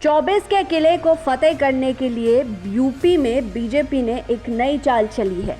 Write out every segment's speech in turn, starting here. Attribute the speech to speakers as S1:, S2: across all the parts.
S1: 24 के किले को फतेह करने के लिए यूपी में बीजेपी ने एक नई चाल चली है।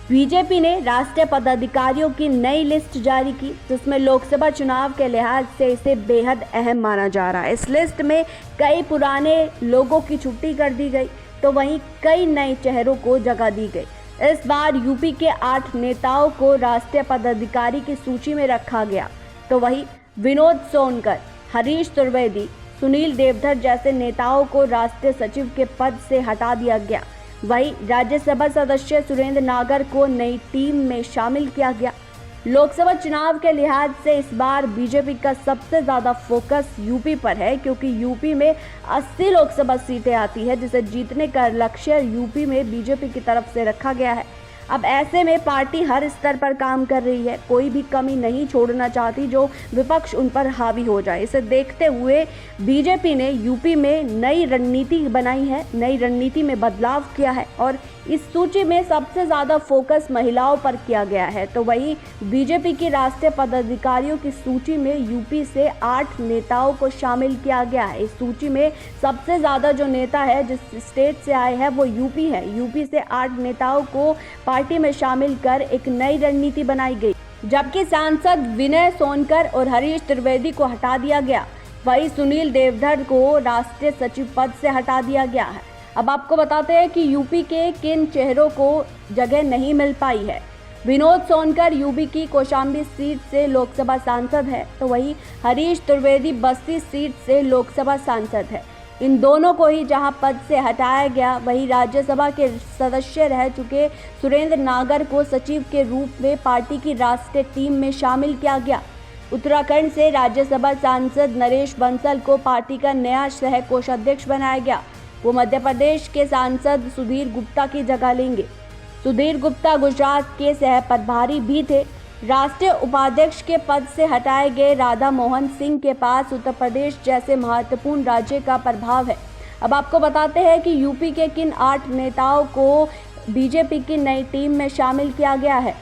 S1: बीजेपी ने राष्ट्रीय पदाधिकारियों की नई लिस्ट जारी की, जिसमें लोकसभा चुनाव के लिहाज से इसे बेहद अहम माना जा रहा है। इस लिस्ट में कई पुराने लोगों की छुट्टी कर दी गई, तो वहीं कई नए चेहरों को जगह दी गई। इस बार यूपी के 8 नेताओं को राष्ट्रीय पदाधिकारी की सूची में रखा गया, तो वहीं विनोद सोनकर, हरीश द्विवेदी, सुनील देवधर जैसे नेताओं को राष्ट्रीय सचिव के पद से हटा दिया गया। वहीं राज्यसभा सदस्य सुरेंद्र नागर को नई टीम में शामिल किया गया। लोकसभा चुनाव के लिहाज से इस बार बीजेपी का सबसे ज़्यादा फोकस यूपी पर है, क्योंकि यूपी में 80 लोकसभा सीटें आती है, जिसे जीतने का लक्ष्य यूपी में बीजेपी की तरफ से रखा गया है। अब ऐसे में पार्टी हर स्तर पर काम कर रही है, कोई भी कमी नहीं छोड़ना चाहती जो विपक्ष उन पर हावी हो जाए। इसे देखते हुए बीजेपी ने यूपी में नई रणनीति बनाई है, नई रणनीति में बदलाव किया है और इस सूची में सबसे ज़्यादा फोकस महिलाओं पर किया गया है। तो वहीं बीजेपी की राष्ट्रीय पदाधिकारियों की सूची में यूपी से 8 नेताओं को शामिल किया गया है। इस सूची में सबसे ज़्यादा जो नेता है, जिस स्टेट से आए हैं, वो यूपी है। यूपी से 8 नेताओं को पार्टी में शामिल कर एक नई रणनीति बनाई गई, जबकि सांसद विनय सोनकर और हरीश द्विवेदी को हटा दिया गया। वहीं सुनील देवधर को राष्ट्रीय सचिव पद से हटा दिया गया है। अब आपको बताते हैं कि यूपी के किन चेहरों को जगह नहीं मिल पाई है। विनोद सोनकर यूपी की कौशाम्बी सीट से लोकसभा सांसद है, तो वहीं हरीश द्विवेदी बस्ती सीट से लोकसभा सांसद है। इन दोनों को ही जहां पद से हटाया गया, वहीं राज्यसभा के सदस्य रह चुके सुरेंद्र नागर को सचिव के रूप में पार्टी की राष्ट्रीय टीम में शामिल किया गया। उत्तराखंड से राज्यसभा सांसद नरेश बंसल को पार्टी का नया सह कोषाध्यक्ष बनाया गया। वो मध्य प्रदेश के सांसद सुधीर गुप्ता की जगह लेंगे। सुधीर गुप्ता गुजरात के सह प्रभारी भी थे। राष्ट्रीय उपाध्यक्ष के पद से हटाए गए राधा मोहन सिंह के पास उत्तर प्रदेश जैसे महत्वपूर्ण राज्य का प्रभाव है। अब आपको बताते हैं कि यूपी के किन 8 नेताओं को बीजेपी की नई टीम में शामिल किया गया है।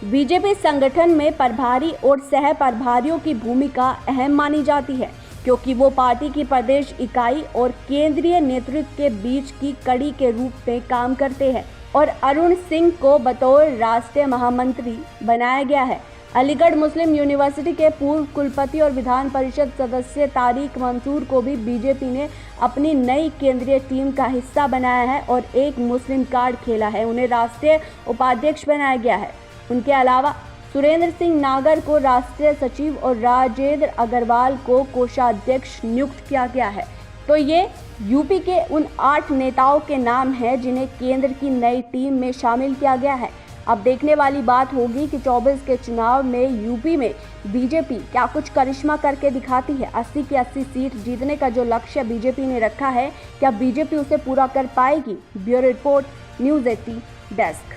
S1: बीजेपी संगठन में प्रभारी और सह प्रभारियों की भूमिका अहम मानी जाती है, क्योंकि वो पार्टी की प्रदेश इकाई और केंद्रीय नेतृत्व के बीच की कड़ी के रूप में काम करते हैं। और अरुण सिंह को बतौर राष्ट्रीय महामंत्री बनाया गया है। अलीगढ़ मुस्लिम यूनिवर्सिटी के पूर्व कुलपति और विधान परिषद सदस्य तारिक मंसूर को भी बीजेपी ने अपनी नई केंद्रीय टीम का हिस्सा बनाया है और एक मुस्लिम कार्ड खेला है। उन्हें राष्ट्रीय उपाध्यक्ष बनाया गया है। उनके अलावा सुरेंद्र सिंह नागर को राष्ट्रीय सचिव और राजेंद्र अग्रवाल को कोषाध्यक्ष नियुक्त किया गया है। तो ये यूपी के उन 8 नेताओं के नाम हैं जिन्हें केंद्र की नई टीम में शामिल किया गया है। अब देखने वाली बात होगी कि 24 के चुनाव में यूपी में बीजेपी क्या कुछ करिश्मा करके दिखाती है। 80 की 80 सीट जीतने का जो लक्ष्य बीजेपी ने रखा है, क्या बीजेपी उसे पूरा कर पाएगी? Bureau report, news 18 desk.